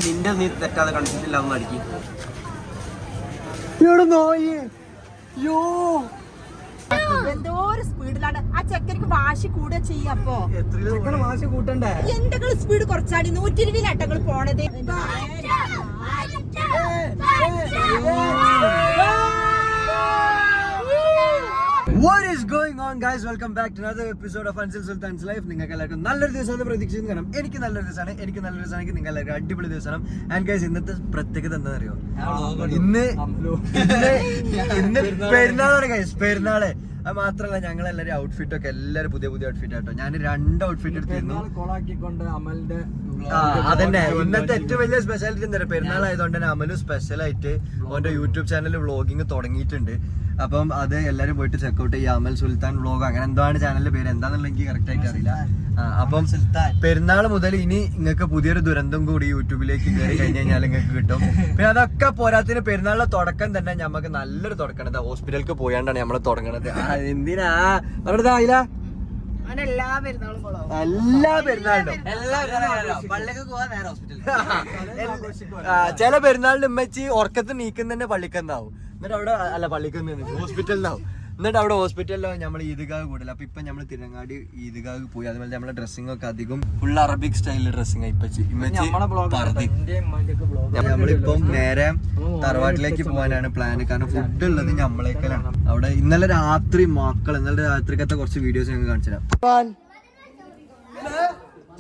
നിന്റെ നീ തെറ്റാതെ കണ്ടിട്ടില്ല ഒന്ന് അടിക്കും. എന്തോ ഒരു സ്പീഡിലാണ് ആ ചെക്കനിക്ക് വാശി കൂടെ ചെയ്യപ്പോ. വാശി കൂട്ടണ്ടേ? എന്തെങ്കിലും സ്പീഡ് കുറച്ചാടി 120 പോണത്. What is going on, guys? Welcome back to another episode of Ansil Sultan's Life. നിങ്ങൾക്ക് എല്ലാവർക്കും നല്ലൊരു ദിവസം പ്രതീക്ഷിക്കുന്നു. കാരണം എനിക്ക് നല്ലൊരു ദിവസമാണ്. നിങ്ങൾ എല്ലാവർക്കും അടിപൊളി ദിവസമാണ്. ആൻഡ് ഗൈസ്, ഇന്നത്തെ പ്രത്യേകത എന്താണെന്നറിയോ? ഇന്ന് പെരുന്നാളാണ് ഗൈസ്, പെരുന്നാള്. അത് മാത്രമല്ല, ഞങ്ങൾ എല്ലാവരും ഔട്ട്ഫിറ്റ് ഒക്കെ എല്ലാവരും പുതിയ ഔട്ട്ഫിറ്റ് ആട്ടോ. ഞാൻ 2 ഔട്ട്ഫിറ്റ് എടുത്തിരുന്നു. അതന്നെ ഇന്നത്തെ ഏറ്റവും വലിയ സ്പെഷ്യാലിറ്റി എന്താ പറയുക, പെരുന്നാളായതുകൊണ്ട് തന്നെ അമലു സ്പെഷ്യലായിട്ട് ഓന്റെ യൂട്യൂബ് ചാനൽ വ്ളോഗിങ് തുടങ്ങിയിട്ടുണ്ട്. അപ്പം അത് എല്ലാവരും പോയിട്ട് ചെക്കൗട്ട് ചെയ്യുക. അമൽ സുൽത്താൻ വ്ളോഗ് അങ്ങനെ എന്താണ് ചാനലിന്റെ പേര്, എന്താണെന്നുള്ള എനിക്ക് കറക്റ്റ് ആയിട്ട് അറിയില്ല. അപ്പം പെരുന്നാൾ മുതൽ ഇനി നിങ്ങൾക്ക് പുതിയൊരു ദുരന്തം കൂടി യൂട്യൂബിലേക്ക് കയറി കഴിഞ്ഞ് കഴിഞ്ഞാൽ നിങ്ങൾക്ക് കിട്ടും. പിന്നെ അതൊക്കെ പോരാത്തിന് പെരുന്നാളിന്റെ തുടക്കം തന്നെ നമുക്ക് നല്ലൊരു തുടക്കണത് ഹോസ്പിറ്റലിലേക്ക് പോയാണ്ടാണ് നമ്മൾ തുടങ്ങണത്. എന്തിനാ പറഞ്ഞത് ആയില്ല? എല്ലാ പെരുന്നാളിനും ചില പെരുന്നാളിന് ഉമ്മച്ചി ഉറക്കത്ത് നീക്കുന്നതന്നെ പള്ളിക്കെന്നാവും. എന്നിട്ട് അവിടെ അല്ല പള്ളിക്കുന്ന ഹോസ്പിറ്റലിനാവും. എന്നിട്ട് അവിടെ ഹോസ്പിറ്റലിലോ നമ്മൾ ഈദ്ഗാഹ് കൂടില്ല. അപ്പൊ ഇപ്പൊ നമ്മൾ തിരുവങ്ങാടി ഈദ്ഗാഹ് പോയി. അതുപോലെ നമ്മളെ ഡ്രസ്സിംഗ് ഒക്കെ അധികം ഫുൾ അറബിക് സ്റ്റൈലിൽ ഡ്രസ്സിംഗ് ഇപ്പച്ചി നമ്മളിപ്പം നേരെ തറവാട്ടിലേക്ക് പോകാനാണ് പ്ലാൻ. കാരണം ഫുഡ് ഉള്ളത് നമ്മളേക്കലാണ്. അവിടെ ഇന്നലെ രാത്രിക്കത്തെ കുറച്ച് വീഡിയോസ് ഞങ്ങൾ കാണിച്ചു തരാം.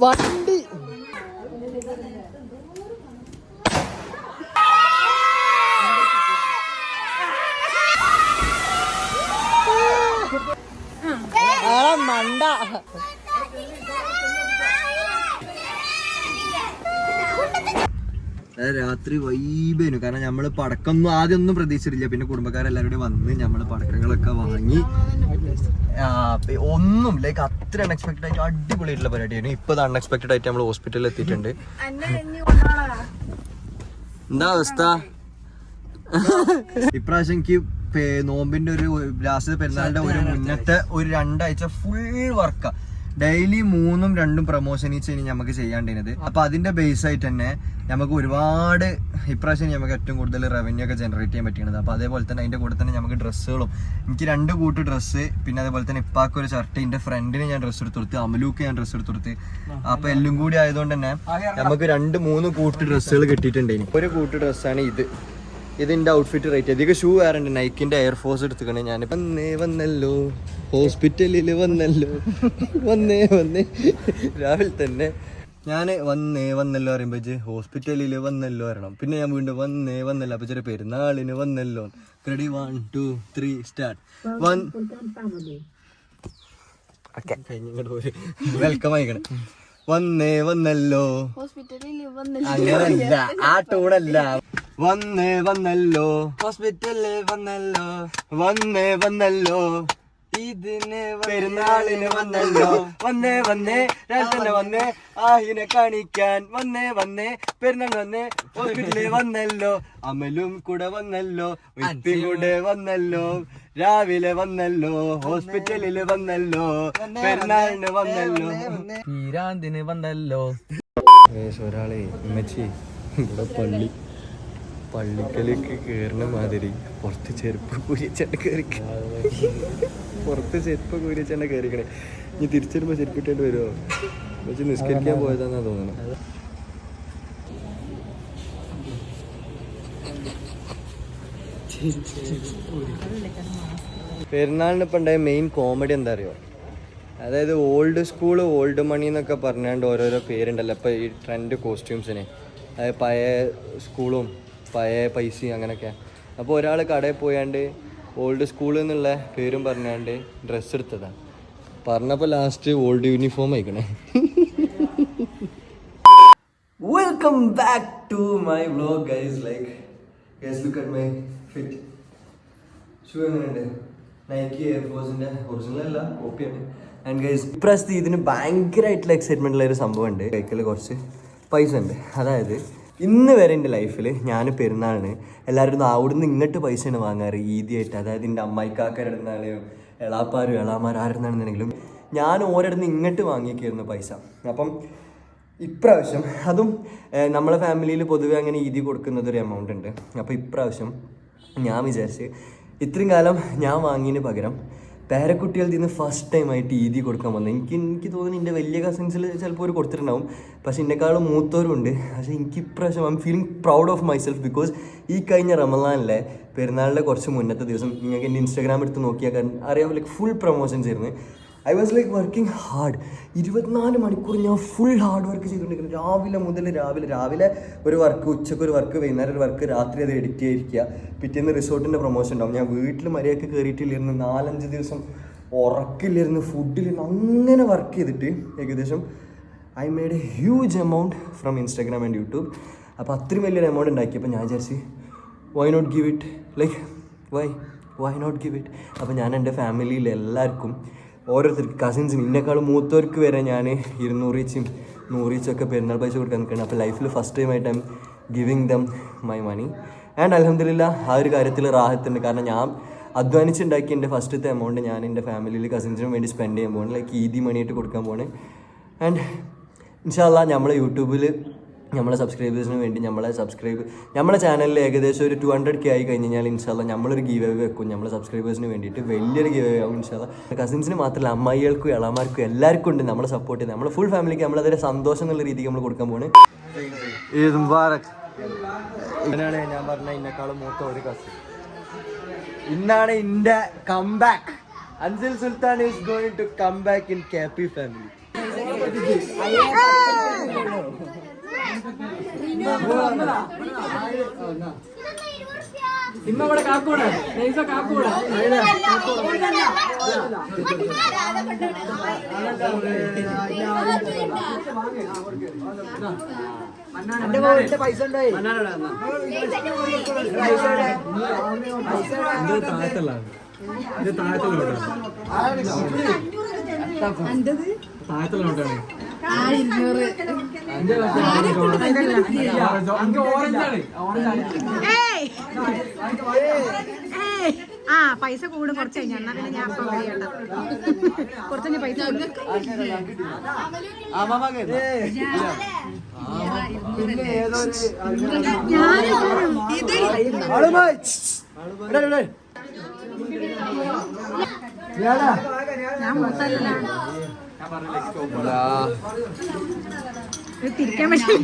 വണ്ടി മണ്ട രാത്രി വൈബേനു. കാരണം നമ്മള് പടക്കൊന്നും ആദ്യമൊന്നും പ്രതീക്ഷിച്ചിട്ടില്ല. പിന്നെ കുടുംബക്കാരെല്ലാവരും വന്ന് നമ്മള് പടക്കങ്ങളൊക്കെ വാങ്ങി. ഒന്നും ലൈക്ക് അത്ര അൺഎക്സ്പെക്ടഡ് ആയിട്ട് അടിപൊളിയായിട്ടുള്ള പരിപാടിയാണ്. ഇപ്പൊ അൺഎക്സ്പെക്ടഡ് ആയിട്ട് നമ്മൾ ഹോസ്പിറ്റലിൽ എത്തിയിട്ടുണ്ട്. എന്താ അവസ്ഥ? ഇപ്രാവശ്യം എനിക്ക് നോമ്പിന്റെ ഒരു ലാസ്റ്റ് പെരുന്നാളിന്റെ ഒരു മുന്നത്തെ ഒരു 2 ആഴ്ച ഫുൾ വർക്കാ. ഡെയിലി 3ഉം 2ഉം പ്രൊമോഷൻ ഇനി നമുക്ക് ചെയ്യാണ്ടിരുന്നത്. അപ്പൊ അതിന്റെ ബേസ് ആയിട്ട് തന്നെ നമുക്ക് ഒരുപാട് ഇപ്രാവശ്യം നമുക്ക് ഏറ്റവും കൂടുതൽ റവന്യൂ ഒക്കെ ജനറേറ്റ് ചെയ്യാൻ പറ്റുന്നത്. അപ്പൊ അതേപോലെ തന്നെ അതിന്റെ കൂടെ തന്നെ നമുക്ക് ഡ്രസ്സുകളും, എനിക്ക് 2 കൂട്ട് ഡ്രസ്സ്, പിന്നെ അതേപോലെ തന്നെ ഇപ്പാക്ക് ഒരു ഷർട്ട്, എന്റെ ഫ്രണ്ടിന് ഞാൻ ഡ്രസ്സ് എടുത്ത് കൊടുത്ത്, അമലൂക്ക് ഞാൻ ഡ്രസ്സ് എടുത്ത് കൊടുത്ത്. അപ്പൊ എല്ലാം കൂടി ആയതുകൊണ്ട് തന്നെ നമുക്ക് 2-3 കൂട്ട് ഡ്രസ്സുകൾ കിട്ടിയിട്ടുണ്ട്. ഒരു കൂട്ട് ഡ്രസ്സാണ് ഇത്. ഇതിന്റെ ഔട്ട്ഫിറ്റ് റേറ്റ് അധികം ഷൂ വേറുണ്ട്. നൈക്കിന്റെ എയർഫോഴ്സ് എടുത്തുക്കണേ. ഞാൻ വന്നല്ലോ ഹോസ്പിറ്റലില് വന്നേ രാവിലെ തന്നെ ഞാൻ വന്നല്ലോ പറയുമ്പോ ഹോസ്പിറ്റലില് വന്നല്ലോ പറയണം. പിന്നെ ഞാൻ വീണ്ടും വന്നല്ലോ. അപ്പൊ ചെറിയ പെരുന്നാളിന് വന്നല്ലോ. Ready 1 2 3 start. വെൽക്കം ആയിക്കണേ. വന്നല്ലോ അങ്ങനല്ല, ആ ടൂണല്ല. വന്നല്ലോ ഹോസ്പിറ്റലിൽ വന്നല്ലോ ഇതിന് പെരുന്നാളിന് വന്നല്ലോ. വന്നേ രാത്രി വന്നേ ആഹിനെ കാണിക്കാൻ വന്നേ പെരുന്നാൾ ഹോസ്പിറ്റലിൽ വന്നല്ലോ. അമലും കൂടെ വന്നല്ലോ, വ്യക്തി കൂടെ വന്നല്ലോ, രാവിലെ വന്നല്ലോ, ഹോസ്പിറ്റലിൽ വന്നല്ലോ, പെരുന്നാളിന് വന്നല്ലോ, ഈരാന്തിന് വന്നല്ലോ. ഒരാളെ ഉമ്മച്ചി ഇവിടെ പള്ളിക്കലേക്ക് കയറുന്ന മാതിരി പുറത്ത് ചെരുപ്പ് കൂരിച്ചെണ്ണ കയറിക്കണേ. ഇനി തിരിച്ചു വരുമ്പോ ചെരുപ്പിട്ടേണ്ടി വരുമോ വെച്ച് നിസ്കരിക്കാൻ പോയതാന്നാ തോന്നണം. പെരുന്നാളിന് ഇപ്പൊ ഉണ്ടായ മെയിൻ കോമഡി എന്താ അറിയോ? അതായത് ഓൾഡ് സ്കൂള് ഓൾഡ് മണി എന്നൊക്കെ പറഞ്ഞാണ്ട് ഓരോരോ പേരുണ്ടല്ലോ ഇപ്പൊ ഈ ട്രെൻഡ് കോസ്റ്റ്യൂംസിന്. അതായത് പഴയ സ്കൂളും പഴയ പൈസയും അങ്ങനെയൊക്കെ. അപ്പോൾ ഒരാൾ കടയിൽ പോയാണ്ട് ഓൾഡ് സ്കൂളിൽ നിന്നുള്ള പേരും പറഞ്ഞാണ്ട് ഡ്രസ്സ് എടുത്തതാണ്. പറഞ്ഞപ്പോൾ ലാസ്റ്റ് ഓൾഡ് യൂണിഫോം ആയിക്കണേ. Welcome back to my vlog guys. Look at my fit. Shoe എങ്ങനെയുണ്ട്? നൈക്കി എയർഫോഴ്സിന്റെ ഒറിജിനൽ അല്ല, കോപ്പിയാണ്. ആൻഡ് ഗൈസ് ഇപ്രാവശ്യത്തെ ഇതിന് ഭയങ്കരമായിട്ടുള്ള എക്സൈറ്റ്മെന്റ് ഉള്ള ഒരു സംഭവം ഉണ്ട്. കൈക്കൽ കുറച്ച് പൈസ ഉണ്ട്. അതായത് ഇന്ന് വരെ എൻ്റെ ലൈഫിൽ ഞാൻ പെരുന്നാളിന് എല്ലാവരും അവിടുന്ന് ഇങ്ങോട്ട് പൈസയാണ് വാങ്ങാറ് ഈദിയായിട്ട്. അതായത് എൻ്റെ അമ്മായിക്കാക്കരുടെ അടുത്താണെങ്കിലും എളാപ്പാരും എളാമാരും ആരുന്നാണെന്നുണ്ടെങ്കിലും ഞാൻ ഓരോടുന്ന് ഇങ്ങോട്ട് വാങ്ങിക്കായിരുന്നു പൈസ. അപ്പം ഇപ്രാവശ്യം അതും നമ്മളെ ഫാമിലിയിൽ പൊതുവെ അങ്ങനെ ഈദി കൊടുക്കുന്നത് ഒരു എമൗണ്ട് ഉണ്ട്. അപ്പോൾ ഇപ്രാവശ്യം ഞാൻ വിചാരിച്ച് ഇത്രയും കാലം ഞാൻ വാങ്ങിയതിന് പകരം പേരക്കുട്ടികളുടെ നിന്ന് ഫസ്റ്റ് ടൈമായിട്ട് ഈദി കൊടുക്കാൻ വന്നത്. എനിക്ക് തോന്നുന്നു എൻ്റെ വലിയ കസിൻസിൽ ചിലപ്പോൾ ഒരു കൊടുത്തിട്ടുണ്ടാവും, പക്ഷേ എന്നെക്കാളും മൂത്തവരും ഉണ്ട്. പക്ഷേ എനിക്ക് ഇപ്രാവശ്യം I M feeling proud of myself because ഈ കഴിഞ്ഞ റമളാനിലെ പെരുന്നാളിൻ്റെ കുറച്ച് മുന്നത്തെ ദിവസം നിങ്ങൾക്ക് എൻ്റെ ഇൻസ്റ്റാഗ്രാം എടുത്ത് നോക്കിയാൽ അറിയാം, ലൈക്ക് ഫുൾ പ്രൊമോഷൻസ് ആയിരുന്നു. I was like working hard. 24 മണിക്കൂർ ഞാൻ ഫുൾ ഹാർഡ് വർക്ക് ചെയ്തുകൊണ്ടിരിക്കുന്നു. രാവിലെ മുതൽ രാവിലെ ഒരു വർക്ക്, ഉച്ചയ്ക്ക് ഒരു വർക്ക്, വൈകുന്നേരം ഒരു വർക്ക്, രാത്രി അത് എഡിറ്റ് ചെയ്തിരിക്കുക. പിറ്റേന്ന് റിസോർട്ടിൻ്റെ പ്രൊമോഷൻ ഉണ്ടാവും. ഞാൻ വീട്ടിൽ മര്യാദയ്ക്ക് കയറിയിട്ടില്ലായിരുന്നു. 4-5 ദിവസം ഉറക്കില്ലായിരുന്നു, ഫുഡിലിരുന്ന് അങ്ങനെ വർക്ക് ചെയ്തിട്ട് ഏകദേശം I made a huge amount from Instagram and YouTube. അപ്പോൾ അത്രയും വലിയൊരു എമൗണ്ട് ഉണ്ടാക്കിയപ്പോൾ ഞാൻ വിചാരിച്ച് why not give it, like why not give it. അപ്പോൾ ഞാൻ എൻ്റെ ഫാമിലിയിൽ എല്ലാവർക്കും ഓരോരുത്തർക്ക് കസിൻസിന് ഇന്നേക്കാളും മൂത്തവർക്ക് വരെ ഞാൻ 200-100 ഒക്കെ പെരുന്നാൾ പൈസ കൊടുക്കാൻ നിൽക്കുകയാണ്. അപ്പോൾ ലൈഫിൽ ഫസ്റ്റ് ടൈമായിട്ട് I'm giving them my money and അൽഹംദുലില്ലാ ആ ഒരു കാര്യത്തിൽ റാഹത്തുണ്ട്. കാരണം ഞാൻ അധ്വാനിച്ചുണ്ടാക്കി എൻ്റെ ഫസ്റ്റത്തെ എമൗണ്ട് ഞാൻ എൻ്റെ ഫാമിലിയിൽ കസിൻസിനും വേണ്ടി സ്പെൻഡ് ചെയ്യാൻ പോകുന്നത്, ലൈക്ക് ഈദി മണിയായിട്ട് കൊടുക്കാൻ പോകുന്നത്. ആൻഡ് ഇൻഷാ അല്ലാ നമ്മളെ യൂട്യൂബിൽ നമ്മളെ സബ്സ്ക്രൈബേഴ്സിന് വേണ്ടി നമ്മളെ ചാനലിൽ ഏകദേശം ഒരു 200K ആയി കഴിഞ്ഞാൽ ഇൻഷാല്ല നമ്മളൊരു ഗീവ് അവേ വെക്കും നമ്മളെ സബ്സ്ക്രൈബേഴ്സിന് വേണ്ടിയിട്ട്. വലിയൊരു ഗീവ് അവേ ആവും ഇൻഷാല്ല. കസിൻസിന് മാത്രമല്ല അമ്മായികൾക്കും ഇളമാർക്കും എല്ലാവർക്കും ഉണ്ട് നമ്മളെ സപ്പോർട്ട് ചെയ്ത്. നമ്മളെ ഫുൾ ഫാമിലിക്ക് നമ്മളതിൻ്റെ സന്തോഷം എന്നുള്ള രീതിക്ക് നമ്മൾ കൊടുക്കാൻ പോകുന്നത്. ഈദ് മുബാറക്. ഇന്നാണ് ഞാൻ പറഞ്ഞ ഇന്നെക്കാളും മൂത്ത ഒരു കസിൻ. ഇന്നാണ് എൻ്റെ comeback. Ansil Sultan is going to come back in KP family. ഇമ്മവിടെ കാക്കൂടെ നൈസ കാക്കൂടെ പൈസ ഉണ്ടായി താഴത്തല്ല ഇത് താഴത്തുള്ള താഴത്തുള്ള ആ പൈസ കൂടും കുറച്ച് കഴിഞ്ഞാൽ ഞാൻ കുറച്ച് പൈസ ഞാൻ മൊത്തല്ല തിരിക്കാൻ പറ്റില്ല.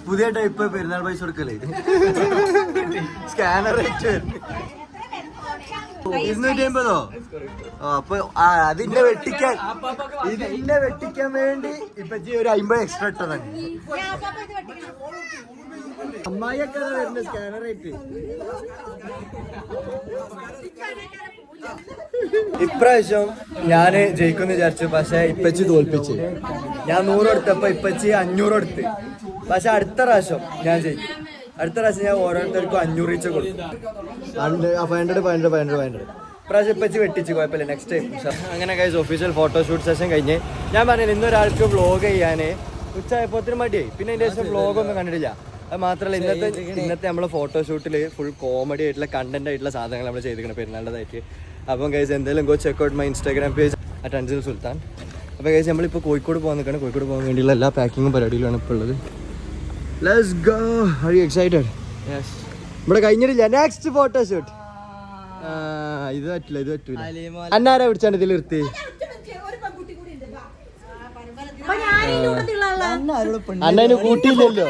പുതിയ ടൈപ്പ് പെരുന്നാൾ പൈസ കൊടുക്കല്ലേ സ്കാനർ 250. അപ്പൊ ഇതിന്റെ വെട്ടിക്കാൻ വേണ്ടി ഇപ്പൊ ഒരു 50 എക്സ്ട്രാ ഇട്ടതാണ്. അമ്മായിയൊക്കെ വരുന്ന സ്കാനർ ആയിട്ട്. ഇപ്രാവശ്യം ഞാന് ജയിക്കുമെന്ന് വിചാരിച്ചു, പക്ഷെ ഇപ്പച്ചി തോൽപ്പിച്ച്. ഞാൻ 100 കൊടുത്തപ്പോ ഇപ്പച്ചി 500 കൊടുത്ത്. പക്ഷെ അടുത്ത പ്രാവശ്യം ഞാൻ ജയിക്കും. അടുത്ത പ്രാവശ്യം ഞാൻ ഓരോരുത്തർക്കും 500 വെച്ച് കൊടുക്കും. 500 പ്രാവശ്യം ഇപ്പച്ചി വെട്ടിച്ച്, കുഴപ്പമില്ല. നെക്സ്റ്റ് ടൈം അങ്ങനെ ഗൈസ് ഒഫീഷ്യൽ ഫോട്ടോഷൂട്ട് സെഷൻ കഴിഞ്ഞ് ഞാൻ പറഞ്ഞില്ല ഇന്നൊരാൾക്ക് വ്ളോഗ് ചെയ്യാന് ഉച്ചയായപ്പോത്തിന് മടിയായി. പിന്നെ അതിന്റെ ശേഷം വ്ളോഗൊന്നും കണ്ടിട്ടില്ല. അത് മാത്രമല്ല ഇന്നത്തെ നമ്മളെ ഫോട്ടോഷൂട്ടിൽ ഫുൾ കോമഡി ആയിട്ടുള്ള കണ്ടന്റ് ആയിട്ടുള്ള സാധനങ്ങൾ നമ്മൾ ചെയ്തിരിക്കണം പെരുന്നാളിൻ്റെതായിട്ട്. അപ്പം ഗൈസ് എന്തായാലും go check out my Instagram page @Ansil Sultan. അപ്പോൾ ഗൈസ് നമ്മളിപ്പോൾ കോഴിക്കോട് പോകാൻ നിൽക്കണം. കോഴിക്കോട് പോകാൻ വേണ്ടിയുള്ള എല്ലാ പാക്കിങ്ങും പരിപാടിയിലാണ് ഇപ്പോൾ ഉള്ളത്. Let's go. Are you excited? Yes. ഇവിടെ കഴിഞ്ഞിട്ടില്ല. Next photoshoot. ഇത് പറ്റില്ല. അന്നാരാ പിടിച്ചാണ് ഇതിൽ നിർത്തി? അന്നെ കൂട്ടിയില്ലല്ലോ.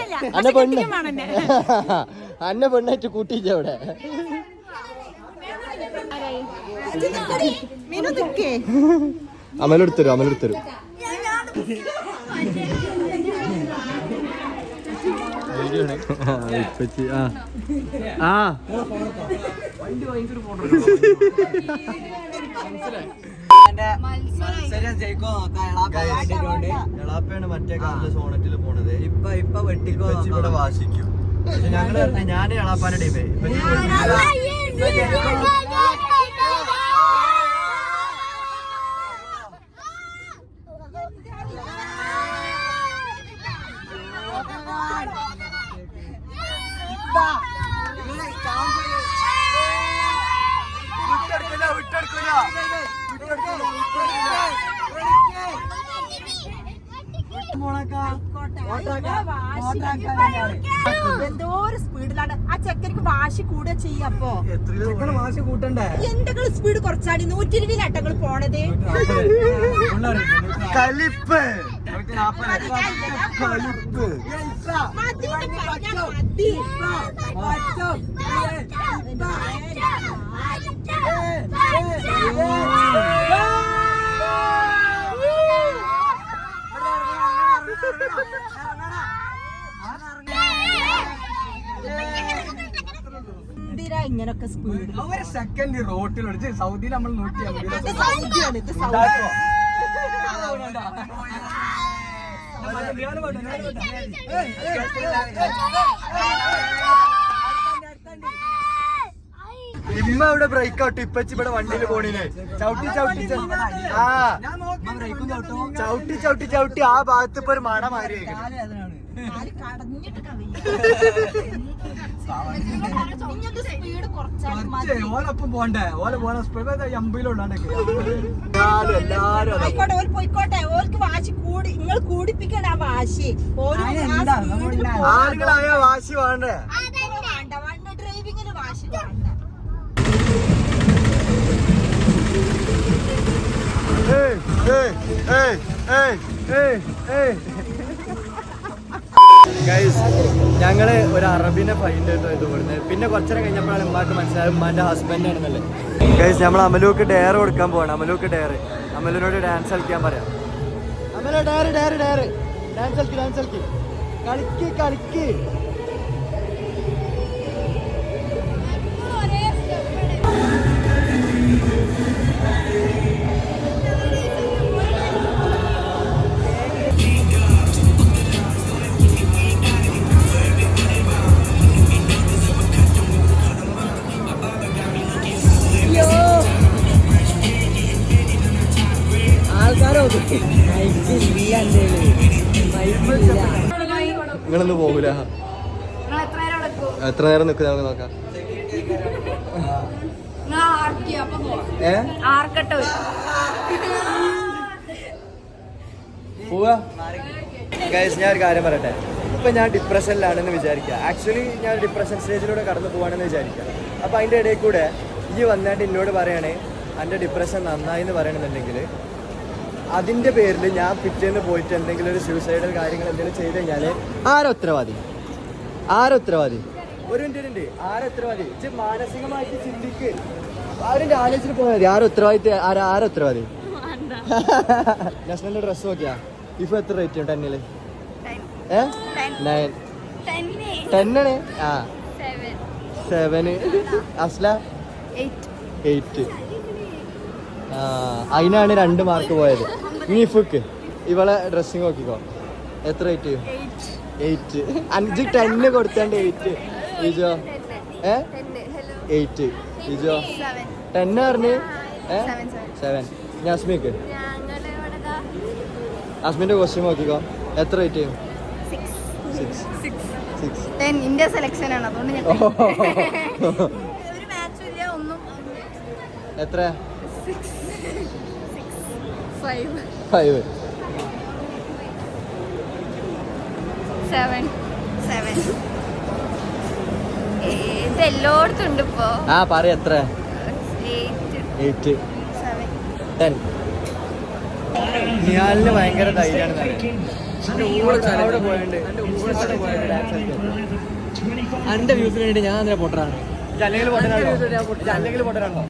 അന്നെ പെണ്ണായിട്ട് കൂട്ടിയില്ല അവിടെ. അമലെടുത്തരും. എളാപ്പയാണ് മറ്റേ കാലത്ത് സോണറ്റില് പോണത്. ഇപ്പൊ വെട്ടിക്കോ ഇവിടെ വാശിക്കും. ഞങ്ങള് ഞാൻ എളാപ്പാന്റെ ടീമേ. എന്തോ ഒരു സ്പീഡിലാണ് ആ ചെക്കനിക്ക് വാശി കൂടുക ചെയ്യപ്പോ. വാശി കൂട്ടണ്ടേ? എന്തെങ്കിലും സ്പീഡ് കുറച്ചാണ് 120 അട്ടങ്ങൾ പോണത്. കലിപ്പ് എന്തിനാ ഇങ്ങനൊക്കെ സ്പീഡ്? ഒരു സെക്കൻഡ് റോട്ടിൽ സൗദിയിൽ നമ്മൾ 150. സൗദിയാണ് ഇത്, സൗദി. ഇമ്മ ഇവിടെ ബ്രേക്ക് ഔട്ട് ഇപ്പച്ചി ഇവിടെ വണ്ടിയിൽ പോണില്ലേ ചവിട്ടി ചവിട്ടി ആ ചവിട്ടി ചവിട്ടി ചവിട്ടി ആ ഭാഗത്ത് ഇപ്പൊ ഒരു മട മാറി സ്പീഡ് കുറച്ചാൽ ഓലൊപ്പം പോണ്ടേ? ഓല പോണ സ്പീഡ് 80 എല്ലാരും ആയിക്കോട്ടെ, ഓര് പോയിക്കോട്ടെ. ഓർക്ക് വാശി കൂടി, നിങ്ങൾ കൂടിപ്പിക്കണ ആ വാശി. ആളുകളായ വാശി വേണ്ടേ? വേണ്ട, വണ്ടി ഡ്രൈവിങ്ങിന് വാശി വേണ്ട. ഞങ്ങള് ഒരു അറബിനെ ഫൈൻഡ് ചെയ്തു ഇത് കൊടുക്കുന്നത്. പിന്നെ കുറച്ചേരം കഴിഞ്ഞപ്പോഴാണ് ഉമ്മാക്ക് മനസ്സിലായത് ഉമ്മാന്റെ ഹസ്ബൻഡ് ആണെന്നല്ലേ. ഗൈസ് നമ്മൾ അമലുക്ക് ഡെയർ കൊടുക്കാൻ പോവാണ്. അമലുക്ക് ഡെയർ, അമലിനോട് ഡാൻസ് കളിക്കാൻ പറയാം. Amala dear dear dear dance കളിക്ക് ഡാൻസ് കളിക്ക് കളിക്ക് കളിക്ക്. നിങ്ങളൊന്നും പോകൂല. എത്ര നേരം നിൽക്കും നമുക്ക് നോക്കാം. പോവാ ഗൈസ്. ഞാൻ ഒരു കാര്യം പറയട്ടെ. ഇപ്പൊ ഞാൻ ഡിപ്രഷനിലാണെന്ന് വിചാരിക്കുക. ആക്ച്വലി ഞാൻ ഡിപ്രഷൻ സ്റ്റേജിലൂടെ കടന്നു പോവാണെന്ന് വിചാരിക്കുക. അപ്പൊ അതിന്റെ ഇടയിൽ കൂടെ ഈ വന്നിട്ട് എന്നോട് പറയണേ എൻ്റെ ഡിപ്രഷൻ നന്നായി എന്ന് പറയണമെന്നുണ്ടെങ്കിൽ അതിൻ്റെ പേരിൽ ഞാൻ പിറ്റേന്ന് പോയിട്ട് എന്തെങ്കിലും ഒരു സൂസൈഡൽ കാര്യങ്ങൾ എന്തെങ്കിലും ചെയ്ത് കഴിഞ്ഞാൽ ആരുത്തരവാദി? ഒരു മിനിറ്റ്, ആരുത്തരവാദി? മാനസികമായിട്ട് ചിന്തിക്ക്. അവരുടെ ആലോചിച്ചിട്ട് പോയാൽ മതി. ആരുത്തരവാദി? നാഷണലിന്റെ ഡ്രസ് നോക്കിയാ ഇപ്പൊ എത്ര റേറ്റ് ഉണ്ട് 10-ല്? 9 10 ആ 7 അസ്ല 8. അതിനാണ് 2 മാർക്ക് പോയത്. നീഫുക്ക് ഇവളെ ഡ്രസ്സിങ് നോക്കിക്കോ. എത്ര റേറ്റ്? 8. 5 10 കൊടുത്താണ്ട് 8. ഇജോ 8. ഇജോ 10 പറഞ്ഞ് 7. ജാസ്മിക്ക് ജാസ്മിന്റെ ക്വസ്റ്റ്യൻ നോക്കിക്കോ. എത്ര റേറ്റ്? 6. ഇന്ത്യ സെലക്ഷൻ ആണ്, അതുകൊണ്ട് ഞാൻ ഒരു മാച്ചും ഇല്ല ഒന്നും. എത്ര? 5 7 ഇതെല്ലോടത്തും ഉണ്ട് ഇപ്പോ. ആ പറ എത്ര? 8 10. നിഹാലിന് ഭയങ്കര ധൈര്യമാണ്. എന്റെ വ്യൂസിന് വേണ്ടി ഞാൻ അതിനെ പൊട്ടറാണ്. അല്ലെങ്കിൽ പൊട്ടരാണോ?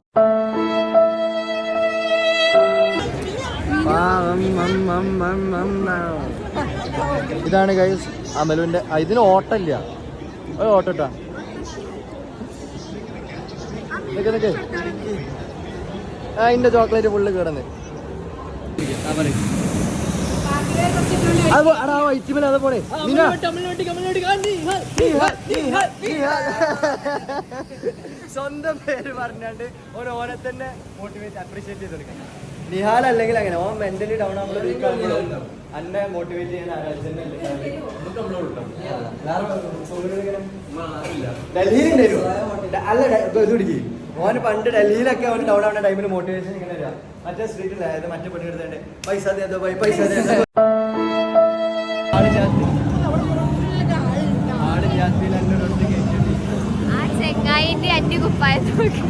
ഇതാണ് ഗൈസ് അമലുവിന്റെ. ഇതിന് ഓട്ടമില്ല. ഒരു ഓട്ടോ ഇട്ടാ നിക്ക്. ഇന്റെ ചോക്ലേറ്റ് ഫുള്ള് കിടന്ന് അത് പോണേ. സ്വന്തം പേര് പറഞ്ഞാണ്ട് ഓനെ തന്നെ മോട്ടിവേറ്റ് അപ്രീഷിയേറ്റ് ചെയ്ത് കൊടുക്കണം. നിഹാൽ അല്ലെങ്കിൽ അങ്ങനെ ഓൻ മെന്റലി ഡൗൺ ആകുമ്പോൾ അന്നെ മോട്ടിവേറ്റ് ചെയ്യാൻ ഡൽഹിയിൽ അല്ല ഇതുപിടിക്ക്. ഓന് പണ്ട് ഡൽഹിയിലൊക്കെ ഓന് ഡൗൺ ആവുന്ന ടൈമിൽ മോട്ടിവേഷൻ ഇങ്ങനെ വരാം. മറ്റേ സ്ട്രീറ്റിൽ അതായത് മറ്റേ പണി എടുത്തേണ്ടേ പൈസ പൈസ അന്റെ കുപ്പായത്ത് നോക്കി.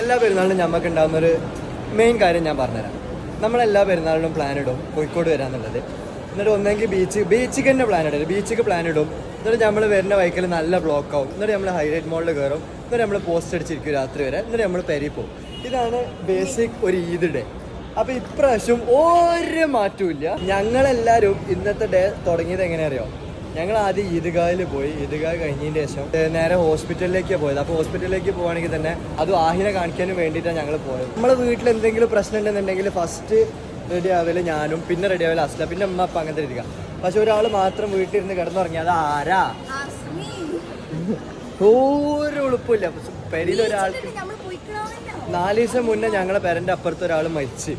എല്ലാ പെരുന്നാളിനും ഞമ്മക്ക് ഉണ്ടാകുന്ന ഒരു മെയിൻ കാര്യം ഞാൻ പറഞ്ഞുതരാം. നമ്മളെല്ലാ പെരുന്നാളിനും പ്ലാൻ ഇടും കോഴിക്കോട് വരാന്നുള്ളത്. എന്നിട്ട് ഒന്നെങ്കിൽ ബീച്ചിക്ക് തന്നെ പ്ലാൻ ഇടും, ബീച്ചിക്ക് പ്ലാൻ ഇടും. എന്നിട്ട് നമ്മൾ വരുന്ന വൈക്കൽ നല്ല ബ്ലോക്ക് ആവും. എന്നിട്ട് നമ്മൾ ഹൈലൈറ്റ് മോളിൽ കയറും. എന്നിട്ട് നമ്മൾ പോസ്റ്റ് അടിച്ചിരിക്കും രാത്രി വരെ. എന്നിട്ട് നമ്മൾ പെരി പോകും. ഇതാണ് ബേസിക് ഒരു ഈദ് ഡേ. അപ്പൊ ഇപ്രാവശ്യം ഒരു മാറ്റവും ഇല്ല. ഞങ്ങളെല്ലാവരും ഇന്നത്തെ ഡേ തുടങ്ങിയത് എങ്ങനെ അറിയോ? ഞങ്ങൾ ആദ്യം ഈദ്ഗാഹിൽ പോയി. ഈദ്ഗാഹ് കഴിഞ്ഞതിന് ശേഷം നേരെ ഹോസ്പിറ്റലിലേക്ക് പോയത്. അപ്പോൾ ഹോസ്പിറ്റലിലേക്ക് പോവുകയാണെങ്കിൽ തന്നെ അത് ആഹിനെ കാണിക്കാനും വേണ്ടിയിട്ടാണ് ഞങ്ങൾ പോയത്. നമ്മളെ വീട്ടിൽ എന്തെങ്കിലും പ്രശ്നം ഉണ്ടെന്നുണ്ടെങ്കിൽ ഫസ്റ്റ് റെഡി ആവല് ഞാനും, പിന്നെ റെഡി ആവല് അസ്ല, പിന്നെ അമ്മ അപ്പം അങ്ങനത്തെ ഇരിക്കുക. പക്ഷെ ഒരാൾ മാത്രം വീട്ടിലിരുന്ന് കിടന്നുറങ്ങി. അത് ആരാ? ഒരു എളുപ്പമില്ല. പെരിയിൽ ഒരാൾക്ക് 4 ദിവസം മുന്നേ ഞങ്ങളെ പേരൻ്റെ അപ്പുറത്ത് ഒരാൾ മരിച്ച്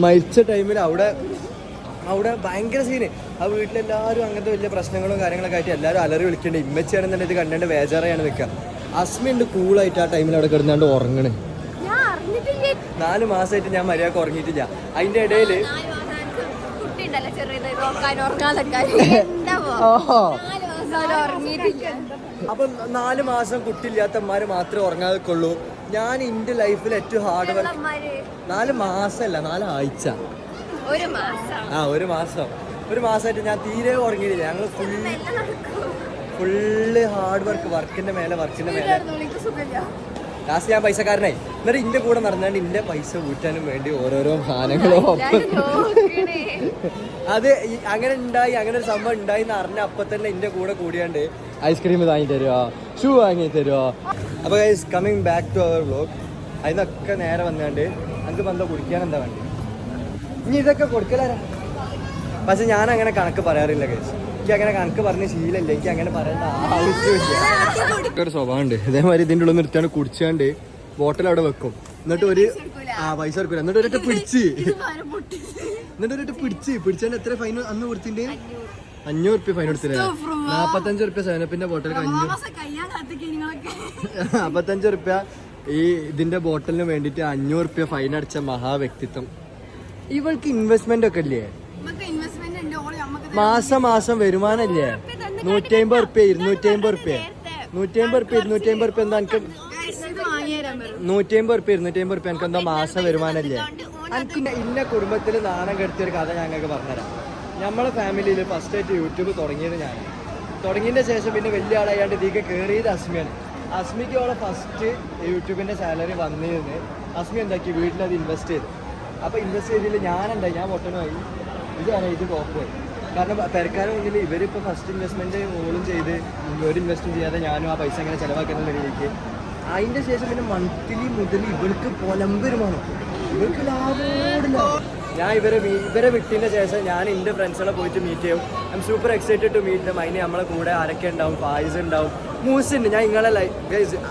മരിച്ച ടൈമിൽ അവിടെ ഭയങ്കര സീന്. ആ വീട്ടിലെല്ലാവരും അങ്ങനത്തെ വലിയ പ്രശ്നങ്ങളും കാര്യങ്ങളൊക്കെ ആയിട്ട് എല്ലാവരും അലറി വിളിക്കേണ്ടത്. ഇമ്മച്ചാണെന്നുണ്ടെങ്കിൽ ഇത് കണ്ടേണ്ട വേജാറായാണ് നിൽക്കുക. അസ്മിയുണ്ട് കൂളായിട്ട് ആ ടൈമിൽ അവിടെ കിടന്നാണ്ട് ഉറങ്ങണ്. 4 മാസമായിട്ട് ഞാൻ മര്യാദക്ക് ഉറങ്ങിയിട്ടില്ല. അതിൻ്റെ ഇടയിൽ അപ്പൊ 4 മാസം കുട്ടിയില്ലാത്തമാര് മാത്രമേ ഉറങ്ങാതെക്കുള്ളൂ. ഞാൻ എന്റെ ലൈഫിൽ ഏറ്റവും ഹാർഡ് വർക്ക് 4 മാസമല്ല 4 ആഴ്ച, 1 മാസം 1 മാസമായിട്ട് ഞാൻ തീരെ ഉറങ്ങിയിട്ടില്ല. ഞങ്ങൾ ഫുള്ള് ഹാർഡ് വർക്കിന്റെ മേലെ ലാസ്റ്റ് ഞാൻ പൈസക്കാരനായി. എന്നിട്ട് ഇന്റെ കൂടെ നടന്നാണ്ട് ഇന്റെ പൈസ ഊറ്റാനും വേണ്ടി ഓരോരോ സാധനങ്ങളും അത് അങ്ങനെ ഉണ്ടായി. അങ്ങനെ ഒരു സംഭവം ഉണ്ടായി എന്ന് അറിഞ്ഞ അപ്പൊ തന്നെ ഇന്റെ കൂടെ കൂടിയാണ്ട് ഐസ്ക്രീം വാങ്ങി തരുമോ, ഷൂ വാങ്ങി തരുമോ. അപ്പൊ guys coming back to our vlog. അതിനൊക്കെ നേരെ വന്നാണ്ട് നമുക്ക് എന്താ കുടിക്കാൻ എന്താ വേണ്ടി ഇനി ഇതൊക്കെ കൊടുക്കലാരാ. പക്ഷെ ഞാൻ അങ്ങനെ കണക്ക് പറയാറില്ല ഗൈസ്. എനിക്ക് അങ്ങനെ കണക്ക് പറഞ്ഞ ശീലമില്ല. എനിക്ക് അങ്ങനെ പറയേണ്ട ആവശ്യമില്ല. ഒരു സ്വഭാവം ഉണ്ട്. ഇതേമാതിരി ഇതിൻ്റെ ഉള്ളിൽ നിർത്തിയാണ് കുടിച്ചാണ്ട് ബോട്ടിൽ അവിടെ വെക്കും. എന്നിട്ട് പൈസ എടുക്കൂല. എന്നിട്ട് ഒരൊക്കെ പിടിച്ചാണ്ട് എത്ര ഫൈൻ അന്ന് കൊടുത്തിട്ട് 500 റുപ്യ ഫൈൻ കൊടുത്തില്ലേ? 45 റുപ്യ സെവനപ്പിന്റെ ബോട്ടിൽ 55 റുപ്യ ഈ ഇതിന്റെ ബോട്ടലിന് വേണ്ടിട്ട് 500 റുപ്യ ഫൈൻ അടിച്ച മഹാവ്യക്തിത്വം. ഇവൾക്ക് ഇൻവെസ്റ്റ്മെന്റ് ഒക്കെ ഇല്ലേ? മാസം വരുമാനല്ലേ? 150 റുപ്യ 250 റുപ്യ 250 റുപ്യ എന്താ എനിക്ക് 150 റുപ്യ 250 റുപ്യ എനിക്ക് എന്താ മാസം വരുമാനല്ലേ? എനിക്ക് ഇന്ന കുടുംബത്തിൽ നാണം കെടുത്തിയൊരു കഥ ഞങ്ങൾക്ക് പറഞ്ഞുതരാം. നമ്മളെ ഫാമിലിയിൽ ഫസ്റ്റ് ആയിട്ട് യൂട്യൂബ് തുടങ്ങിയത് ഞാൻ. തുടങ്ങിയതിൻ്റെ ശേഷം പിന്നെ വലിയ ആളായാണ്ട് ഇതിലേക്ക് കയറിയത് അസ്മിയാണ്. അസ്മിക്ക് അവളെ ഫസ്റ്റ് യൂട്യൂബിൻ്റെ സാലറി വന്നിരുന്ന് അസ്മി എന്താക്കി വീട്ടിലത് ഇൻവെസ്റ്റ് ചെയ്തു. അപ്പോൾ ഇൻവെസ്റ്റ് ചെയ്തതിൽ ഞാൻ പൊട്ടനുമായി. ഇത് കോപ്പുമായി. കാരണം പെരക്കാരുടെ മുന്നിൽ ഇവരിപ്പോൾ ഫസ്റ്റ് ഇൻവെസ്റ്റ്മെൻറ്റ് ഓളും ചെയ്ത് ഒരു ഇൻവെസ്റ്റും ചെയ്യാതെ ഞാനും ആ പൈസ അങ്ങനെ ചിലവാക്കുന്ന രീതിക്ക്. അതിൻ്റെ ശേഷം പിന്നെ മന്ത്ലി മുതൽ ഇവർക്ക് വരുമാനം, ഇവർക്ക് ലാഭോടില്ല. ഞാൻ ഇവരെ വിട്ടതിൻ്റെ ശേഷം ഞാൻ എൻ്റെ ഫ്രണ്ട്സുകളെ പോയിട്ട് മീറ്റ് ചെയ്യും. I'm super excited to meet them. അതിന് നമ്മളെ കൂടെ ആരൊക്കെ ഉണ്ടാവും? ഫായിസ് ഉണ്ടാവും, മൂസുണ്ട്. ഞാൻ നിങ്ങളെ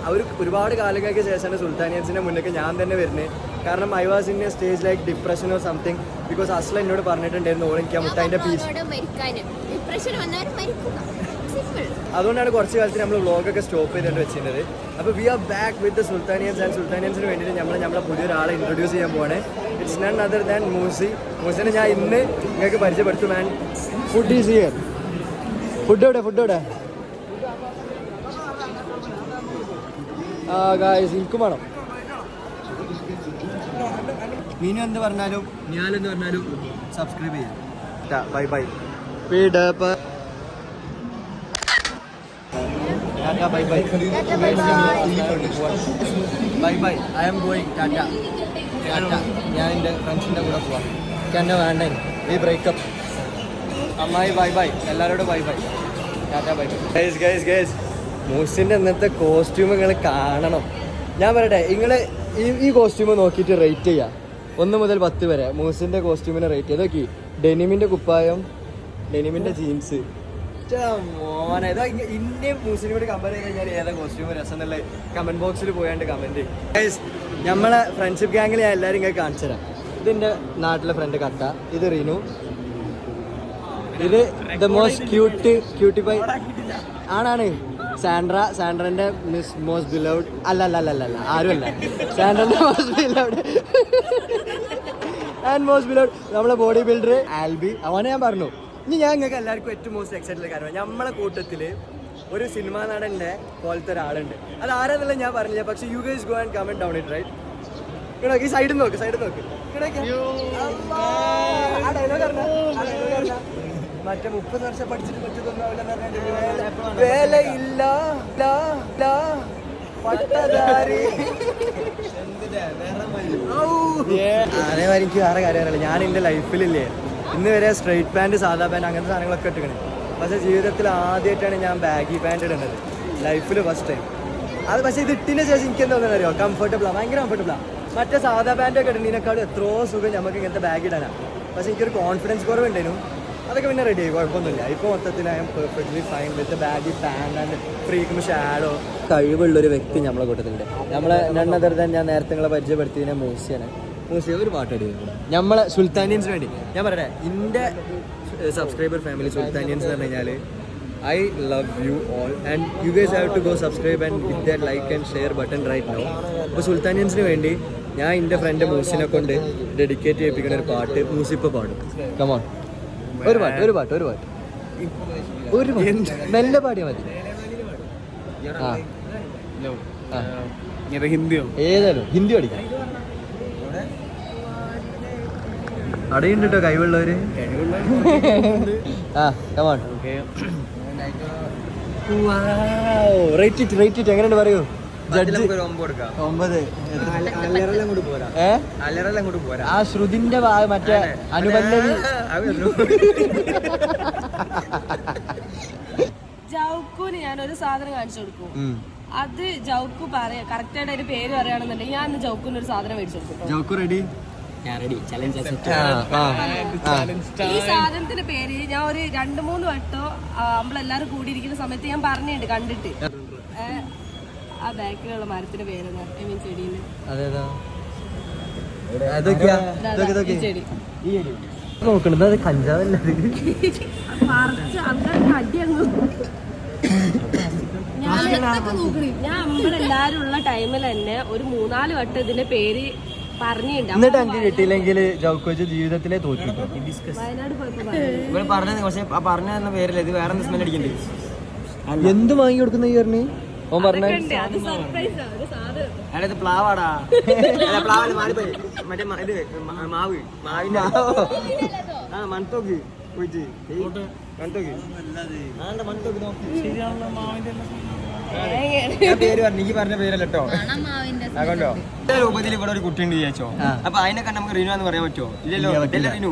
അവർ ഒരുപാട് കാലങ്ങൾക്ക് ശേഷമാണ് സുൽത്താനിയൻസിൻ്റെ മുന്നേക്ക് ഞാൻ തന്നെ വരുന്നത്. കാരണം I was in A stage like depression or something. Because Asla എന്നോട് പറഞ്ഞിട്ടുണ്ടായിരുന്നു ഓളിക്ക് ആ മുട്ടായിൻ്റെ പീസ്. അതുകൊണ്ടാണ് കുറച്ച് കാലത്തിന് നമ്മൾ വ്ളോഗൊക്കെ സ്റ്റോപ്പ് ചെയ്തിട്ട് വെച്ചിരുന്നത്. അപ്പോൾ we are back with Sultanians. And സുൽത്താനിയൻസിന് വേണ്ടിയിട്ട് നമ്മളെ പുതിയൊരാളെ ഇൻട്രൊഡ്യൂസ് ചെയ്യാൻ പോവാണ്. ഇറ്റ്സ് നൺ അതർ ദാൻ മൂസിനെ ഞാൻ ഇന്ന് നിങ്ങൾക്ക് പരിചയപ്പെടുത്തും. And food is here. Food എവിടെ? ഗായ്സ് എനിക്കും വേണം. മീനു എന്ത് പറഞ്ഞാലും ഞാനെന്ത് പറഞ്ഞാലും സബ്സ്ക്രൈബ് ചെയ്യാം. Bye bye. Tata, bye bye. Bye bye. I am going. Tata. ഞാൻ എൻ്റെ ഫ്രണ്ട്സിൻ്റെ കൂടെ പോവാം. എന്നെ വേണ്ട. ഈ ബ്രേക്കപ്പ്. അമ്മായി ബൈ ബൈ. എല്ലാവരോടും ബൈ ബൈ. ടാറ്റ ബൈ ബൈ. ഗൈസ് മൂസിൻ്റെ ഇന്നത്തെ കോസ്റ്റ്യൂം നിങ്ങൾ കാണണം. ഞാൻ പറയട്ടെ, നിങ്ങൾ ഈ കോസ്റ്റ്യൂം നോക്കിയിട്ട് റേറ്റ് ചെയ്യാം 1 മുതൽ 10 വരെ. മൂസിൻ്റെ കോസ്റ്റ്യൂമിനെ റേറ്റ് ചെയ്ത് നോക്കി. ഡെനിമിൻ്റെ കുപ്പായം, ഡെനിമിൻ്റെ ജീൻസ്. മോനെ ഇതാ ഇന്ത്യയും മൂസിനും കൂടി കമ്പയർ ചെയ്ത് കഴിഞ്ഞാൽ ഏതാ കോസ്റ്റ്യൂം രസം എന്നുള്ള കമൻറ്റ് ബോക്സിൽ പോയാണ്ട് കമൻറ്റ്. നമ്മളെ ഫ്രണ്ട്ഷിപ്പ് ഗാങ്ങിൽ ഞാൻ എല്ലാവരും ഇങ്ങനെ കാണിച്ചു തരാം. ഇതെൻ്റെ നാട്ടിലെ ഫ്രണ്ട് കട്ട, ഇത് റീനു, ഇത് ദ മോസ്റ്റ് ക്യൂട്ടി പൈ ആണാണ് സാൻഡ്രൻ്റെ മോസ്റ്റ് ബിലൗഡ്. അല്ല ആരുമല്ല, സാൻഡ്രൻ്റെ most beloved. And most beloved നമ്മളെ ബോഡി ബിൽഡർ ആൽബി. അവനെ ഞാൻ പറഞ്ഞു. ഇനി ഞാൻ നിങ്ങൾക്ക് എല്ലാവർക്കും ഏറ്റവും മോസ്റ്റ് എക്സൈറ്റഡ് കാരണം നമ്മളെ കൂട്ടത്തിൽ ഒരു സിനിമാ നടൻ്റെ പോലത്തെ ഒരാളുണ്ട്. അത് ആരാന്നുള്ള ഞാൻ പറഞ്ഞില്ല, പക്ഷെ you guys go and comment down it right. ഈ സൈഡിൽ നോക്ക്, സൈഡിൽ നോക്ക്. മറ്റേ 30 വർഷം പഠിച്ചിട്ട് പറ്റതൊന്നും വേലയില്ല പട്ടധാരി. അതേമാതിരി എനിക്ക് വേറെ കാര്യം അറിയില്ല. ഞാൻ എൻ്റെ ലൈഫിലില്ലേ ഇന്ന് വരെ സ്ട്രെയിറ്റ് പാൻറ് സാധാ പാൻറ് അങ്ങനത്തെ സാധനങ്ങളൊക്കെ ഇട്ടിക്കണേ. പക്ഷേ ജീവിതത്തിൽ ആദ്യമായിട്ടാണ് ഞാൻ ബാഗി പാൻറ് ഇടുന്നത്, ലൈഫിൽ ഫസ്റ്റ് ടൈം. അത് പക്ഷേ ഇത് ഇട്ടിൻ്റെ ശേഷം എനിക്ക് എന്താ അറിയോ, കംഫർട്ടബിളാണ്, ഭയങ്കര കംഫർട്ടബിളാണ്. മറ്റേ സാധാ പാൻറ്റൊക്കെ ഇടുന്നതിനേക്കാളും എത്രയോ സുഖം നമുക്ക് ഇങ്ങനത്തെ ബാഗ് ഇടാനാണ്. പക്ഷേ എനിക്കൊരു കോൺഫിഡൻസ് കുറവുണ്ടായിരുന്നു. അതൊക്കെ പിന്നെ റെഡി ആയി, കുഴപ്പമൊന്നുമില്ല. ഇപ്പോൾ മൊത്തത്തിൽ I'm perfectly fine with baggy pant and ഫ്രീക്കും ഷാഡോ. കഴിവുള്ളൊരു വ്യക്തി നമ്മളെ കൂട്ടത്തിലുണ്ട്. നമ്മളെ നൺ അതർ ദാൻ ഞാൻ നേരത്തെ നിങ്ങളെ പരിചയപ്പെടുത്തിയതിനെ മൂസിയാണ്. മൂസി ഒരു പാട്ട് അടിക്കുന്നു നമ്മളെ സുൽത്താനിയൻസിന് വേണ്ടി. ഞാൻ പറയട്ടെ, എൻ്റെ സബ്സ്ക്രൈബർ ഫാമിലി സുൽത്താനിയൻസ് എന്ന് പറഞ്ഞു കഴിഞ്ഞാൽ I love you all and you guys have to go subscribe and hit that like and share button right now. അപ്പോൾ സുൽത്താനിയൻസിന് വേണ്ടി ഞാൻ എൻ്റെ ഫ്രണ്ട് മൂസിനെ കൊണ്ട് ഡെഡിക്കേറ്റ് ചെയ്യിപ്പിക്കുന്ന ഒരു പാട്ട് മൂസി ഇപ്പോൾ പാടും. കമോൺ, ഒരു പാട്ട് നല്ല പാടിയാൽ മതി. ഹിന്ദിയോ ഏതായാലും ഹിന്ദി പഠിക്കാം. അടയുണ്ട് കേട്ടോ കഴിവുള്ളവര്. ആ കമോൺ. റേറ്റ് ഇറ്റ് എങ്ങനെയുണ്ട് പറയൂ. ജഡ്ജ് 9. ആ ശ്രുതിന്റെ മറ്റേ അനുപല്ലവി. ജൗക്കുന് ഞാനൊരു സാധനം കാണിച്ചു കൊടുക്കും. അത് ജൗക്കു പറയാ കറക്റ്റ് ആയിട്ട് അതിന്റെ പേര് പറയുകയാണെന്നുണ്ടെങ്കിൽ ഞാൻ ജൗക്കുന് ഒരു സാധനം മേടിച്ചു കൊടുക്കും. ജൗക്കു റെഡി? ഈ സാധനത്തിന്റെ പേര് ഞാൻ ഒരു 2-3 വട്ടോ നമ്മളെല്ലാരും കൂടിയിരിക്കുന്ന സമയത്ത് ഞാൻ പറഞ്ഞിട്ടുണ്ട് കണ്ടിട്ട്. ആ ബാക്കിലുള്ള മരത്തിന്റെ പേരെന്താ, ഐ മീൻ ചെടിയില് ചെടി നോക്കണത് അത് കഞ്ചാവല്ല. ഞാൻ നമ്മളെല്ലാരും ഉള്ള ടൈമിൽ തന്നെ ഒരു 3-4 വട്ടം ഇതിന്റെ പേര് പറഞ്ഞിട്ടുണ്ട്. എന്നിട്ട് എനിക്ക് കിട്ടിയില്ലെങ്കിൽ ജൗക്കോച്ച് ജീവിതത്തിലെ തോറ്റു. വയനാട് പോയപ്പോ പറഞ്ഞത് പക്ഷെ പറഞ്ഞ പേരല്ലേ ഇത് വേറെ സ്മെൽ അടിക്കണ്ടേ. എന്ത് വാങ്ങി കൊടുക്കുന്ന ഈ പറഞ്ഞ് ഓൻ പറഞ്ഞ അത് സർപ്രൈസ് ഒരു സാധനം. അതായത് പ്ലാവാടാ, പ്ലാവല്ല മാറിപ്പോയി. മറ്റേ ഇത് മാവിന്റെ മൺതോക്ക് പോയിട്ട് മൺതോക്ക് പേര് പറഞ്ഞു, എനിക്ക് പറഞ്ഞ പേരല്ലോ അതുകൊണ്ടോ രൂപത്തിൽ ഇവിടെ ഒരു കുട്ടി ഉണ്ട് വിചാരിച്ചോ. അപ്പൊ അതിനെ കണ്ട് നമുക്ക് റിനു എന്ന് പറയാൻ പറ്റുമോ? ഇല്ലല്ലോ, റിനു.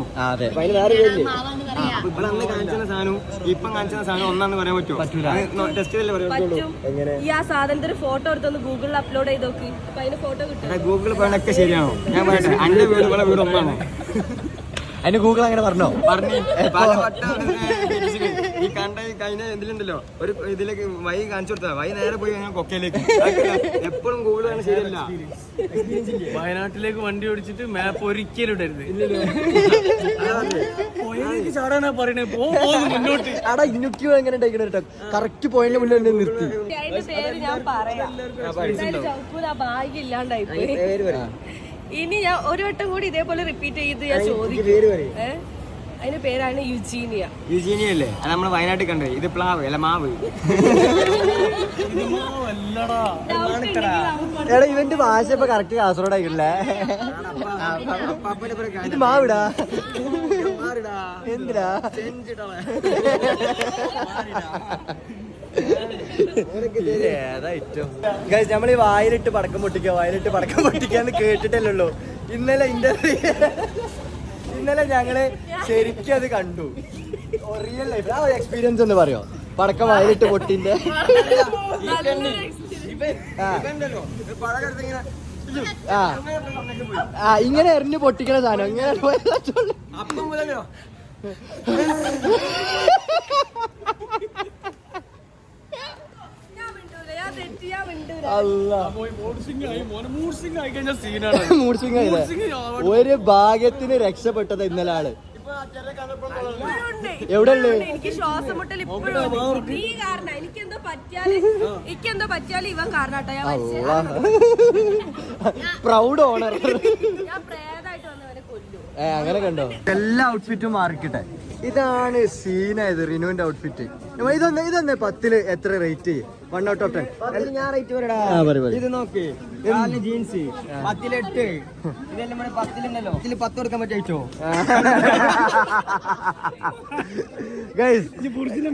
ഇവിടെ അന്ന് കാണിച്ച സാധനവും ഇപ്പം കാണിച്ച സാധനം ഒന്നാന്ന് പറയാൻ പറ്റുമോ? ടെസ്റ്റ് ചെയ്തല്ലേ പറയാൻ പറ്റുള്ളൂ. ഈ ആ സാധനത്തിന്റെ ഫോട്ടോ എടുത്തൊന്ന് ഗൂഗിളിൽ അപ്ലോഡ് ചെയ്ത് നോക്കി. അപ്പൊ അതിന്റെ ഫോട്ടോ കിട്ടും. ഗൂഗിളിൽ പറയണൊക്കെ ശരിയാണോ? ഞാൻ പറയട്ടെ, അന്റെ വീട് ഇവിടെ വീട് ഒന്നാണോ? അതിന് ഗൂഗിൾ അങ്ങനെ പറഞ്ഞോ? പറഞ്ഞു. ഈ കണ്ട കഴിഞ്ഞ എന്തിലുണ്ടല്ലോ ഒരു ഇതിലേക്ക് വഴി കാണിച്ചു കൊടുത്താ വഴി നേരെ പോയി കഴിഞ്ഞാൽ കൊക്കയിലേക്ക്. എപ്പോഴും ഗൂഗിൾ തന്നെ ശരിയല്ല. വയനാട്ടിലേക്ക് വണ്ടി ഓടിച്ചിട്ട് മാപ്പ് ഒരിക്കലും ഇടരുത്. ചാടാനാ പറയണേ, മുന്നോട്ട്. അടാ ഇന്നുക്യൂ എങ്ങനെ ഉണ്ടായിക്കണ കേട്ടോ, കറക്റ്റ് പോയിന്റ് മുന്നിൽ നിർത്തി. അതിന്റെ പേര് ഞാൻ പറയാം. ഭാഗ്യം ഇല്ലാണ്ടായി പോയി. ഇനി ഞാൻ ഒരു വട്ടം കൂടി ഇതേപോലെ റിപ്പീറ്റ് ചെയ്ത് ഞാൻ ചോദിക്കും. അതിന്റെ പേരാണ് യുജീനിയ. യുജീനിയ അല്ലേ? അത് നമ്മള് വയനാട്ടിൽ കണ്ടേ. ഇത് പ്ലാവ് അല്ല മാവ്. എടാ ഇവന്റെ ഭാഷ ഇപ്പൊ കറക്റ്റ് കാസർഗോഡ് ആയിക്കില്ലേ? ഇത് മാവിടാ എന്തിനാ? നമ്മൾ ഈ വായിലിട്ട് പടക്കം പൊട്ടിക്കാന്ന് കേട്ടിട്ടല്ലോ. ഇന്നലെ ഞങ്ങള് ശരിക്കും അത് കണ്ടു. റിയൽ ലൈഫ് ആ എക്സ്പീരിയൻസ് ഒന്ന് പറയോ? പടക്കം വായിലിട്ട് പൊട്ടിന്റെ ഇങ്ങനെ എറിഞ്ഞ് പൊട്ടിക്കണ സാധനം ഇങ്ങനെ ഒരു ഭാഗ്യത്തിന് രക്ഷപ്പെട്ടത് ഇന്നലെ ആള്. എവിടെ എനിക്ക് ശ്വാസം മുട്ടൽ ഇപ്പോഴും എനിക്കെന്തോ പറ്റിയാലും ഇവൻ കാരണാട്ടോ. Proud owner. ഞാൻ പ്രേതായിട്ട് വന്നവനെ കൊല്ലും. അങ്ങനെ കണ്ടോ എല്ലാ ഔട്ട്ഫിറ്റും മാറിക്കട്ടെ. ഇതാണ് സീനായത് റിനുവിന്റെ ഔട്ട്ഫിറ്റ്. ഇതൊന്ന് 10 എത്ര റേറ്റ്? 1 out of 10. ഞാൻ റേറ്റ് പറയടാ. ഇത് നോക്ക്, ജീൻസ് 10-8. ഇതെല്ലാം 10-ഉണ്ടല്ലോ, 10 കൊടുക്കാൻ പറ്റോ? ഗൈസ്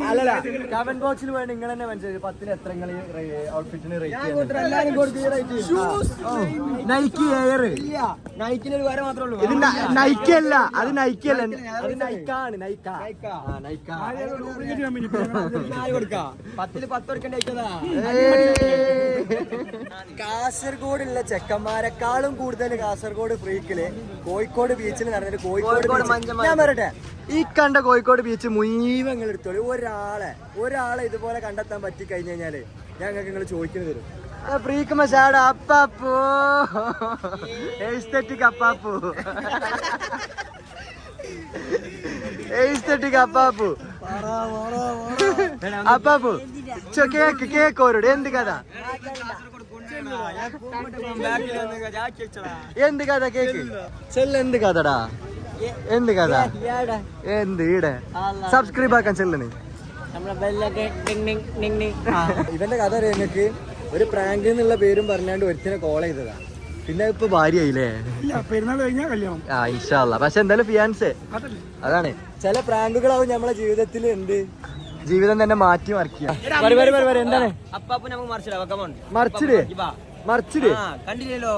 അല്ലല്ല, കമന്റ് ബോക്സിൽ വേണ്ടി നിങ്ങൾ തന്നെ മനസ്സിലായി 10 എത്ര ഔട്ട്ഫിറ്റിന് റേറ്റ്? Nike air. നൈക്കിന് ഒരു കാര്യം മാത്രമേ ഉള്ളൂ. ഇത് നൈക്കി അല്ല, അത് നൈക്കി അല്ല, അത് നൈക്കാണ്. നൈക്ക. 10-ൽ 10 കൊടുക്കേണ്ട അയച്ചതാ. കാസർഗോഡുള്ള ചെക്കന്മാരെക്കാളും കൂടുതൽ കാസർഗോഡ് ഫ്രീക്കില് കോഴിക്കോട് ബീച്ചിൽ നടന്നിട്ട് കോഴിക്കോട് ഞാൻ പറയട്ടെ, ഈ കണ്ട കോഴിക്കോട് ബീച്ച് മുഴുവൻ എടുത്തോളൂ. ഒരാളെ ഇതുപോലെ കണ്ടെത്താൻ പറ്റി കഴിഞ്ഞു കഴിഞ്ഞാല് ഞങ്ങൾക്ക് നിങ്ങൾ ചോദിക്കുന്നത് തരും. ഫ്രീക്ക് മസാട Appappu, aesthetic Appappu, aesthetic Appappu, Appappu cake ഓരോട്. എന്ത് കഥ കേക്ക് ചെല്ല? എന്ത് കഥടാ? എന്ത് കഥ? എന്ത് ഈടെ സബ്സ്ക്രൈബ് ആക്കാൻ ചെല്ലണേ. ഇവന്റെ കഥ അറിയാം നിങ്ങൾക്ക്? ഒരു പ്രാങ്ക് എന്നുള്ള പേരും പറഞ്ഞാണ്ട് ഒരുത്തിനെ കോൾ ചെയ്തതാ. പിന്നെ ഇപ്പൊ ഭാര്യയായില്ലേ? പെരുന്നാൾ കഴിഞ്ഞാൽ കല്യാണം. ഇൻഷാ അല്ലാ. പക്ഷെ എന്തായാലും ഫിയാൻസേ. അതാണ് ചില പ്രാങ്കുകളാവും നമ്മളെ ജീവിതത്തിൽ എന്ത് ജീവിതം തന്നെ മാറ്റി മറിക്കുക. എന്താണ് അപ്പാപ്പു നമുക്ക് മറിച്ചിട് മറിച്ചിട് കണ്ടില്ലല്ലോ.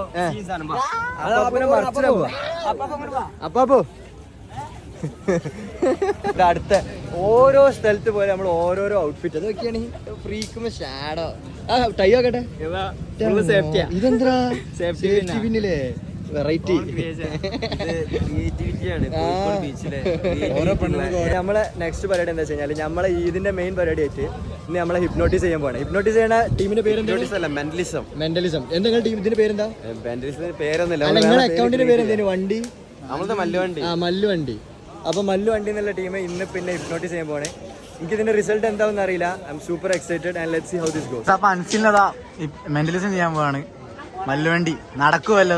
അപ്പാപ്പോ അടുത്ത ഓരോ സ്ഥലത്ത് പോലെ നമ്മൾ ഓരോരോ ഔട്ട്ഫിറ്റ് അതൊക്കെയാണ് ഫ്രീക്കുമ്പോ ഷാഡോ. ടൈ ആക്കട്ടെ. ഇതെന്താ സേഫ്റ്റി പിന്നില്ലേ? വെറൈറ്റി. നമ്മളെ നെക്സ്റ്റ് പരിപാടി എന്താ വെച്ച് കഴിഞ്ഞാൽ നമ്മളെ ഇതിന്റെ മെയിൻ പരിപാടി ആയിട്ട് ഇന്ന് നമ്മളെ ഹിപ്നോട്ടൈസ് ചെയ്യാൻ പോവാണ്. ഹിപ്നോട്ടൈസ് ചെയ്യുന്ന ടീമിന്റെ പേര് മെന്റലിസം. എന്തെങ്കിലും ടീം ഇതിന്റെ പേരെന്താ? നിങ്ങളുടെ അക്കൗണ്ടിന്റെ പേര് എന്തേലും? വണ്ടി മല്ലുവണ്ടി. അപ്പൊ മല്ലുവണ്ടി എന്നുള്ള ടീം ഇന്ന് പിന്നെ ഹിപ്നോട്ടൈസ് ചെയ്യാൻ പോണേ. എനിക്ക് ഇതിന്റെ റിസൾട്ട് എന്താണെന്ന് അറിയില്ല. I'm super excited and let's see how this goes. അപ്പൊ അൻസിലതാ മെന്റലിസം ചെയ്യാൻ പോവാണ്. മല്ലുവണ്ടി നടക്കുമല്ലോ.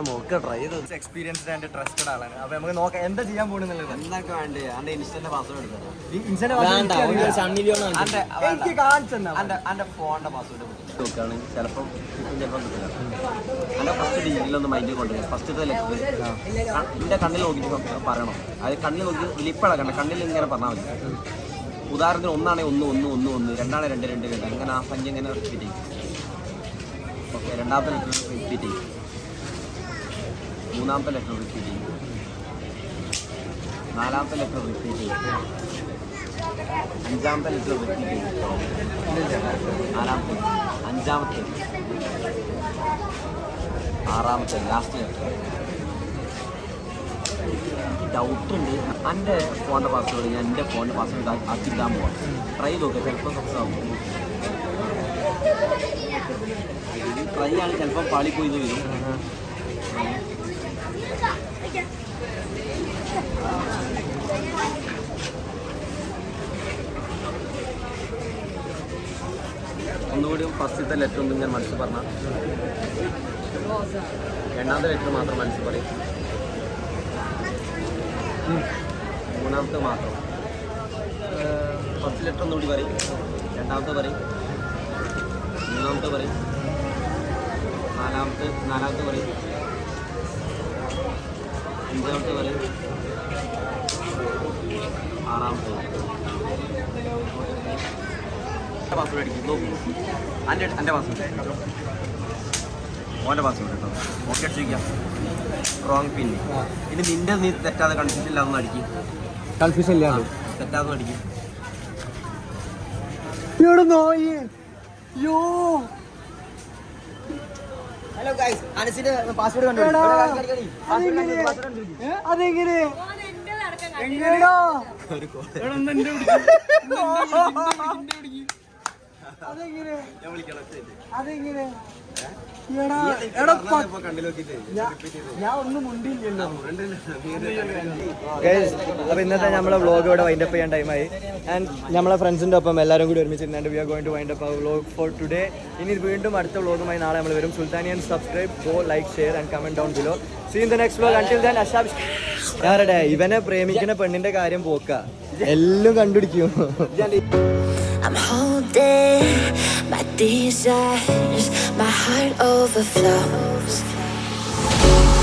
നോക്കുക, ട്രൈ ചെയ്ത് എക്സ്പീരിയൻസ്ഡ് ആൻഡ് ട്രസ്റ്റഡ് ആളാണ്. അപ്പൊ നമുക്ക് നോക്കാം എന്താ ചെയ്യാൻ പോകുന്നത്. എന്തൊക്കെ വേണ്ടേ? അന്റെ ഇൻസ്റ്റന്റ് പാസ്വേഡ് എടുക്കാം. ചിലപ്പം അന്റെ ഫസ്റ്റ് ഡിജിറ്റലൊന്ന് മൈൻഡിൽ കൊണ്ടുവരും. ഫസ്റ്റത്തെ ലെറ്റർ എന്റെ കണ്ണിൽ നോക്കിയിട്ട് പറയണം. അത് കണ്ണിൽ നോക്കി ലിപ്പഴ കണ്ട കണ്ണിൽ ഇങ്ങനെ പറഞ്ഞാൽ മതി. ഉദാഹരണത്തിന് 1 ആണെങ്കിൽ 1 1 1 1, 2 ആണെങ്കിൽ 2 2 2, അങ്ങനെ ആ സംഖ്യ ഇങ്ങനെ റിപ്പീറ്റ് ചെയ്യും. ഓക്കെ, രണ്ടാമത്തെ ലെറ്റർ റിപ്പീറ്റ് ചെയ്യും, മൂന്നാമത്തെ ലെറ്റർ റിപ്പീറ്റ് ചെയ്യും, നാലാമത്തെ ലെറ്റർ റിപ്പീറ്റ് ചെയ്യും, അഞ്ചാമത്തെ ലെറ്റർ റിപ്പീറ്റ് ചെയ്യും, നാലാമത്തെ, അഞ്ചാമത്തെ, ആറാമത്തെ, ലാസ്റ്റ് ലെറ്റർ. ഡൗട്ട് ഉണ്ട്. എൻ്റെ ഫോണിൻ്റെ പാസ്വേഡ് ഞാൻ എൻ്റെ ഫോണിൻ്റെ പാസ്വേഡ് ആക്കിയിട്ടാൻ പോവാം. ട്രൈ നോക്കുക, ചിലപ്പോൾ സക്സസ് ആവും. ട്രൈ ആണ്, ചിലപ്പോൾ പാളിപ്പോയി വരും. ഒന്നുകൂടി ഫസ്റ്റത്തെ ലെറ്റർ ഒന്നും ഞാൻ മനസ്സിൽ പറഞ്ഞാൽ രണ്ടാമത്തെ ലെറ്റർ മാത്രം മനസ്സിൽ പറയും, മൂന്നാമത്തെ മാത്രം. ഫസ്റ്റ് ലെറ്റർ ഒന്നുകൂടി പറയും, രണ്ടാമത്തെ പറയും, മൂന്നാമത്തെ പറയും, നാലാമത്തെ പറയും, അഞ്ചാമത്തെ പറയും, ആറാമത്തെ. പാസ്വേഡ് അടിക്കും, നോക്കൂ. എൻ്റെ പാസ്വേഡ്, മോൻ്റെ പാസ്വേഡ് കേട്ടോ. ഓക്കെ അടിച്ചിരിക്കാം. റോങ് പിൻ. ഇനി നിന്റെ നീ തെറ്റാതെ കൺഫ്യൂഷൻ ഇല്ലാതൊന്നും അടിക്കും. കൺഫ്യൂഷൻ ഇല്ലാതെ തെറ്റാതെ അടിക്കും. ഹലോ ഗൈസ്, അനസിന്റെ പാസ്വേഡ് കണ്ടു. അതെങ്ങനെ അപ്പൊ ഇന്നത്തെ നമ്മളെ വ്ളോഗ് ഇവിടെ വൈൻഡപ്പ് ചെയ്യാൻ ടൈമായി ആൻഡ് നമ്മളെ ഫ്രണ്ട്സിന്റെ ഒപ്പം എല്ലാവരും കൂടി ഒരുമിച്ചിരുന്നുണ്ട് we are going to wind up our vlog for today. ഇനി വീണ്ടും അടുത്ത വ്ളോഗുമായി നാളെ നമ്മൾ വരും. Sultanian subscribe, go like, share and comment down below. See in the next vlog. Until then അഷാബ്. ഞാറടെ ഇവനെ പ്രേമിക്കുന്ന പെണ്ണിന്റെ കാര്യം പോക്ക എല്ലാം കണ്ടുപിടിക്കും. I'm holding my desires, my heart overflows.